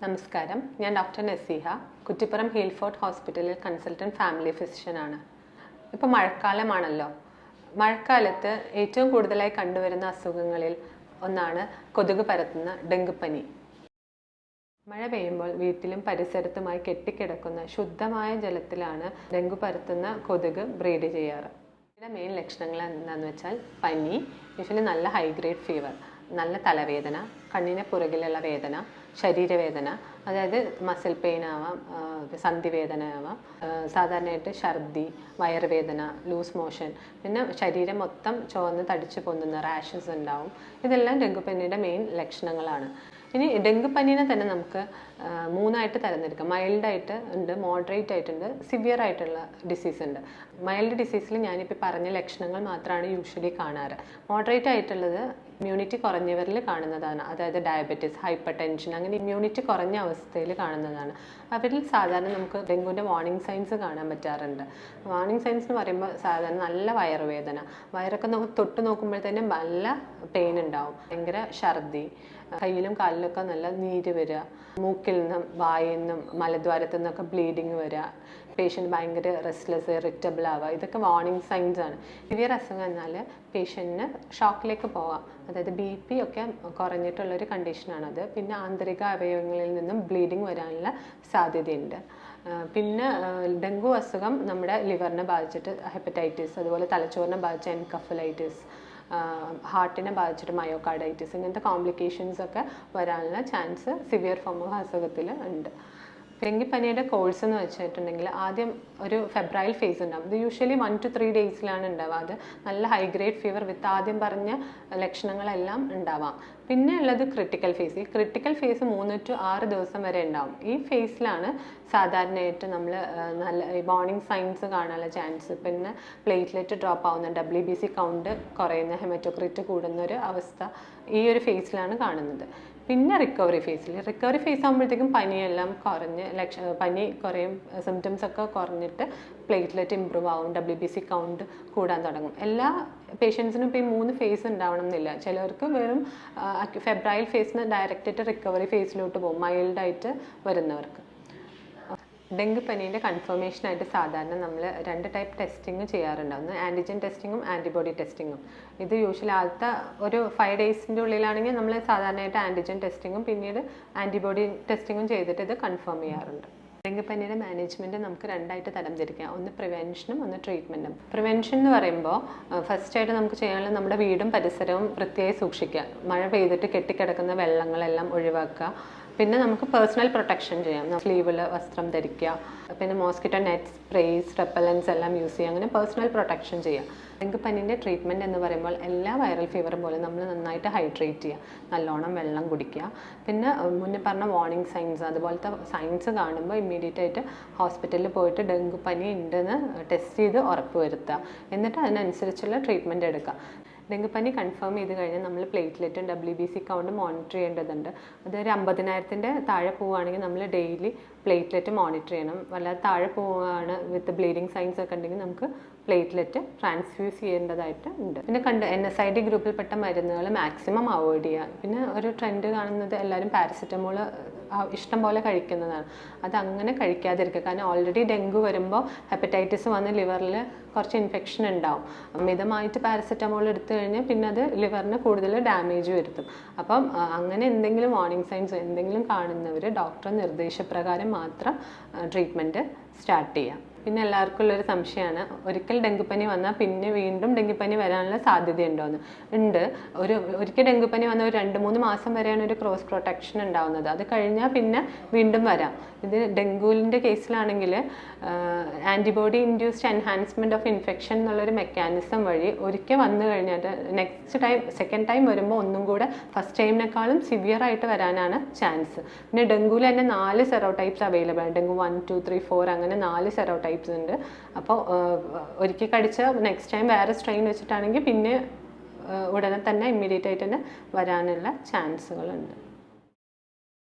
നമസ്കാരം, ഞാൻ doctor Naseeha, Kuttippuram Hillfort ഹോസ്പിറ്റലിൽ കൺസൾട്ടൻറ്റ് ഫാമിലി ഫിസിഷ്യനാണ്. ഇപ്പോൾ മഴക്കാലമാണല്ലോ. മഴക്കാലത്ത് ഏറ്റവും കൂടുതലായി കണ്ടുവരുന്ന അസുഖങ്ങളിൽ ഒന്നാണ് കൊതുക് പരത്തുന്ന ഡെങ്കിപ്പനി. മഴ പെയ്യുമ്പോൾ വീട്ടിലും പരിസരത്തുമായി കെട്ടിക്കിടക്കുന്ന ശുദ്ധമായ ജലത്തിലാണ് ഡെങ്കു പരത്തുന്ന കൊതുക് ബ്രീഡ് ചെയ്യാറ്. ഇതിൻ്റെ മെയിൻ ലക്ഷണങ്ങൾ എന്താണെന്ന് വെച്ചാൽ പനി, യൂഷ്വലി നല്ല ഹൈ ഗ്രേഡ് ഫീവർ, നല്ല തലവേദന, കണ്ണിന് പുറകിലുള്ള വേദന, ശരീരവേദന, അതായത് മസിൽ പെയിൻ ആവാം, സന്ധിവേദന ആവാം, സാധാരണയായിട്ട് ഛർദി, വയറുവേദന, ലൂസ് മോഷൻ, പിന്നെ ശരീരം മൊത്തം ചുവന്ന് തടിച്ച് പൊന്നുന്ന റാഷസ് ഉണ്ടാവും. ഇതെല്ലാം ഡെങ്കിപ്പനിയുടെ മെയിൻ ലക്ഷണങ്ങളാണ്. ഇനി ഡെങ്കിപ്പനീനെ തന്നെ നമുക്ക് മൂന്നായിട്ട് തരംതിരിക്കാം. മൈൽഡായിട്ട് ഉണ്ട്, മോഡറേറ്റ് ആയിട്ടുണ്ട്, സിവിയർ ആയിട്ടുള്ള ഡിസീസ് ഉണ്ട്. മൈൽഡ് ഡിസീസിൽ ഞാനിപ്പോൾ പറഞ്ഞ ലക്ഷണങ്ങൾ മാത്രമാണ് യൂഷ്വലി കാണാറ്. മോഡറേറ്റ് ആയിട്ടുള്ളത് ഇമ്മ്യൂണിറ്റി കുറഞ്ഞവരിൽ കാണുന്നതാണ്, അതായത് ഡയബറ്റീസ്, ഹൈപ്പർ ടെൻഷൻ, അങ്ങനെ ഇമ്മ്യൂണിറ്റി കുറഞ്ഞ അവസ്ഥയിൽ കാണുന്നതാണ്. അവരിൽ സാധാരണ നമുക്ക് ഡെങ്കുവിൻ്റെ വാർണിംഗ് സൈൻസ് കാണാൻ പറ്റാറുണ്ട്. വാർണിംഗ് സൈൻസ് എന്ന് പറയുമ്പോൾ സാധാരണ നല്ല വയറുവേദന, വയറൊക്കെ തൊട്ട് നോക്കുമ്പോഴത്തേനും നല്ല പെയിൻ ഉണ്ടാവും, ഭയങ്കര ഛർദി, കയ്യിലും കാലിലൊക്കെ നല്ല നീര് വരിക, മൂക്കിൽ നിന്നും വായിൽ നിന്നും മലദ്വാരത്തു നിന്നൊക്കെ ബ്ലീഡിങ് വരിക, പേഷ്യൻ്റ് ഭയങ്കര റെസ്റ്റ്ലെസ്, ഇറിറ്റബിൾ ആവുക, ഇതൊക്കെ വാർണിംഗ് സൈൻസ് ആണ്. സിവിയർ അസുഖം എന്നാൽ പേഷ്യൻറ്റിന് ഷോക്കിലേക്ക് പോവാം, അതായത് BP ഒക്കെ കുറഞ്ഞിട്ടുള്ളൊരു കണ്ടീഷനാണത്. പിന്നെ ആന്തരിക അവയവങ്ങളിൽ നിന്നും ബ്ലീഡിങ് വരാനുള്ള സാധ്യതയുണ്ട്. പിന്നെ ഡെങ്കു അസുഖം നമ്മുടെ ലിവറിനെ ബാധിച്ചിട്ട് ഹെപ്പറ്റൈറ്റിസ്, അതുപോലെ തലച്ചോറിനെ ബാധിച്ച എൻകഫലൈറ്റിസ്, ഹാർട്ടിനെ ബാധിച്ചിട്ട് മയോകാർഡൈറ്റിസ്, ഇങ്ങനത്തെ കോംപ്ലിക്കേഷൻസ് ഒക്കെ വരാനുള്ള ചാൻസ് സിവിയർ ഫോം ഓഫ് അസുഖത്തിൽ ഉണ്ട്. ഡെങ്കിപ്പനിയുടെ കോഴ്സ് എന്ന് വെച്ചിട്ടുണ്ടെങ്കിൽ ആദ്യം ഒരു ഫെബ്രൈൽ ഫേസ് ഉണ്ടാകും. ഇത് യൂഷ്വലി 1 to 3 ഡേയ്സിലാണ് ഉണ്ടാവുക. അത് നല്ല ഹൈ ഗ്രേഡ് ഫീവർ വിത്ത് ആദ്യം പറഞ്ഞ ലക്ഷണങ്ങളെല്ലാം ഉണ്ടാവാം. പിന്നെ ഉള്ളത് ക്രിട്ടിക്കൽ ഫേസ്. ഈ ക്രിട്ടിക്കൽ ഫേസ് 3 to 6 ദിവസം വരെ ഉണ്ടാവും. ഈ ഫേസിലാണ് സാധാരണയായിട്ട് നമ്മൾ നല്ല വാർണിംഗ് സൈൻസ് കാണാനുള്ള ചാൻസ്. പിന്നെ പ്ലേറ്റ്ലെറ്റ് ഡ്രോപ്പ് ആവുന്ന, WBC കൗണ്ട് കുറയുന്ന, ഹെമറ്റോക്രിറ്റ് കൂടുന്നൊരു അവസ്ഥ ഈ ഒരു ഫേസിലാണ് കാണുന്നത്. പിന്നെ റിക്കവറി ഫേസ് ആകുമ്പോഴത്തേക്കും പനിയെല്ലാം കുറഞ്ഞ് പനി കുറയും, സിംറ്റംസ് ഒക്കെ കുറഞ്ഞിട്ട് പ്ലേറ്റ്ലെറ്റ് ഇമ്പ്രൂവ് ആവും, WBC കൗണ്ട് കൂടാൻ തുടങ്ങും. എല്ലാ പേഷ്യൻസിനും ഇപ്പോൾ ഈ 3 ഫേസ് ഉണ്ടാവണം എന്നില്ല. ചിലർക്ക് വെറും ഫെബ്രൈൽ ഫേസിന് ഡയറക്റ്റായിട്ട് റിക്കവറി ഫേസിലോട്ട് പോകും, മൈൽഡായിട്ട് വരുന്നവർക്ക്. ഡെങ്കിപ്പനീൻ്റെ കൺഫർമേഷനായിട്ട് സാധാരണ നമ്മൾ 2 ടൈപ്പ് ടെസ്റ്റിങ് ചെയ്യാറുണ്ട്. ഒന്ന് ആൻറ്റിജൻ ടെസ്റ്റിങ്ങും ആൻറ്റിബോഡി ടെസ്റ്റിങ്ങും. ഇത് യൂഷ്വലി ആദ്യത്തെ ഒരു 5 ഡേയ്സിൻ്റെ ഉള്ളിലാണെങ്കിൽ നമ്മൾ സാധാരണയായിട്ട് ആൻറ്റിജൻ ടെസ്റ്റിങ്ങും പിന്നീട് ആൻറ്റിബോഡി ടെസ്റ്റിങ്ങും ചെയ്തിട്ട് ഇത് കൺഫേം ചെയ്യാറുണ്ട്. ഡെങ്കിപ്പനിയുടെ മാനേജ്മെൻറ്റ് നമുക്ക് 2ആയിട്ട് തരംതിരിക്കാം. ഒന്ന് പ്രിവെൻഷനും ഒന്ന് ട്രീറ്റ്മെൻറ്റും. പ്രിവെൻഷൻ എന്ന് പറയുമ്പോൾ ഫസ്റ്റായിട്ട് നമുക്ക് ചെയ്യാനുള്ളത് നമ്മുടെ വീടും പരിസരവും വൃത്തിയായി സൂക്ഷിക്കുക. മഴ പെയ്തിട്ട് കെട്ടിക്കിടക്കുന്ന വെള്ളങ്ങളെല്ലാം ഒഴിവാക്കുക. പിന്നെ നമുക്ക് പേഴ്സണൽ പ്രൊട്ടക്ഷൻ ചെയ്യാം. സ്ലീവിൽ വസ്ത്രം ധരിക്കുക, പിന്നെ മോസ്കിറ്റോ നെറ്റ്, സ്പ്രേസ്, റെപ്പലൻസ് എല്ലാം യൂസ് ചെയ്യുക. അങ്ങനെ പേഴ്സണൽ പ്രൊട്ടക്ഷൻ ചെയ്യുക. ഡെങ്കിപ്പനീൻ്റെ ട്രീറ്റ്മെൻറ്റ് എന്ന് പറയുമ്പോൾ എല്ലാ വൈറൽ ഫീവറും പോലെ നമ്മൾ നന്നായിട്ട് ഹൈഡ്രേറ്റ് ചെയ്യുക, നല്ലോണം വെള്ളം കുടിക്കുക. പിന്നെ മുന്നേ പറഞ്ഞ വാർണിംഗ് സൈൻസ്, അതുപോലത്തെ സൈൻസ് കാണുമ്പോൾ ഇമ്മീഡിയറ്റ് ആയിട്ട് ഹോസ്പിറ്റലിൽ പോയിട്ട് ഡെങ്കിപ്പനി ഉണ്ടെന്ന് ടെസ്റ്റ് ചെയ്ത് ഉറപ്പ് വരുത്തുക. എന്നിട്ട് അതിനനുസരിച്ചുള്ള ട്രീറ്റ്മെൻറ്റ് എടുക്കുക. ഡെങ്കിപ്പനി കൺഫേം ചെയ്ത് കഴിഞ്ഞാൽ നമ്മൾ പ്ലേറ്റ്ലെറ്റും WBC കൗണ്ട് മോണിറ്റർ ചെയ്യേണ്ടതുണ്ട്. അതൊരു 50,000-ൻ്റെ താഴെ പോവുകയാണെങ്കിൽ നമ്മൾ ഡെയിലി പ്ലേറ്റ്ലെറ്റ് മോണിറ്റർ ചെയ്യണം. വല്ലാതെ താഴെ പോവുകയാണ് വിത്ത് ബ്ലീഡിങ് സൈൻസ് ഒക്കെ ഉണ്ടെങ്കിൽ നമുക്ക് പ്ലേറ്റ്ലെറ്റ് ട്രാൻസ്ഫ്യൂസ് ചെയ്യേണ്ടതായിട്ട് ഉണ്ട്. പിന്നെ NSAID ഗ്രൂപ്പിൽപ്പെട്ട മരുന്നുകൾ മാക്സിമം അവോയ്ഡ് ചെയ്യുക. പിന്നെ ഒരു ട്രെൻഡ് കാണുന്നത് എല്ലാവരും പാരസെറ്റമോൾ ഇഷ്ടം പോലെ കഴിക്കുന്നതാണ്. അതങ്ങനെ കഴിക്കാതിരിക്കുക. കാരണം ഓൾറെഡി ഡെങ്കു വരുമ്പോൾ ഹെപ്പറ്റൈറ്റിസ് വന്ന് ലിവറിൽ കുറച്ച് ഇൻഫെക്ഷൻ ഉണ്ടാവും. മിതമായിട്ട് പാരസെറ്റമോൾ എടുത്തു കഴിഞ്ഞാൽ പിന്നെ അത് ലിവറിന് കൂടുതൽ ഡാമേജ് വരുത്തും. അപ്പം അങ്ങനെ എന്തെങ്കിലും വാർണിംഗ് സൈൻസ് എന്തെങ്കിലും കാണുന്നവർ ഡോക്ടർ നിർദ്ദേശപ്രകാരം മാത്രം ട്രീറ്റ്മെൻറ്റ് സ്റ്റാർട്ട് ചെയ്യാം. പിന്നെ എല്ലാവർക്കും ഉള്ളൊരു സംശയമാണ്, ഒരിക്കൽ ഡെങ്കിപ്പനി വന്നാൽ പിന്നെ വീണ്ടും ഡെങ്കിപ്പനി വരാനുള്ള സാധ്യതയുണ്ടോയെന്ന്. ഉണ്ട്. ഒരിക്കൽ ഡെങ്കിപ്പനി വന്ന ഒരു 2-3 മാസം വരെയാണ് ഒരു ക്രോസ് പ്രൊട്ടക്ഷൻ ഉണ്ടാവുന്നത്. അത് കഴിഞ്ഞാൽ പിന്നെ വീണ്ടും വരാം. ഇത് ഡെങ്കുവിൻ്റെ കേസിലാണെങ്കിൽ antibody induced enhancement of infection എന്നുള്ളൊരു മെക്കാനിസം വഴി ഒരിക്കൽ വന്നു കഴിഞ്ഞാൽ സെക്കൻഡ് ടൈം വരുമ്പോൾ ഒന്നും കൂടെ ഫസ്റ്റ് ടൈമിനേക്കാളും സിവിയർ ആയിട്ട് വരാനാണ് ചാൻസ്. പിന്നെ ഡെങ്കുവിൽ തന്നെ 4 സെറോടൈപ്സ് അവൈലബിൾ ആണ്. ഡെങ്കു 1, 2, 3, 4 അങ്ങനെ 4 സെറോടൈപ്സ് ഉണ്ട്. അപ്പോൾ ഒരിക്കൽ കടിച്ച നെക്സ്റ്റ് ടൈം വേറെ സ്ട്രെയിൻ വെച്ചിട്ടാണെങ്കിൽ പിന്നെ ഉടനെ തന്നെ ഇമ്മീഡിയറ്റ് ആയിട്ട് തന്നെ വരാനുള്ള ചാൻസുകളുണ്ട്.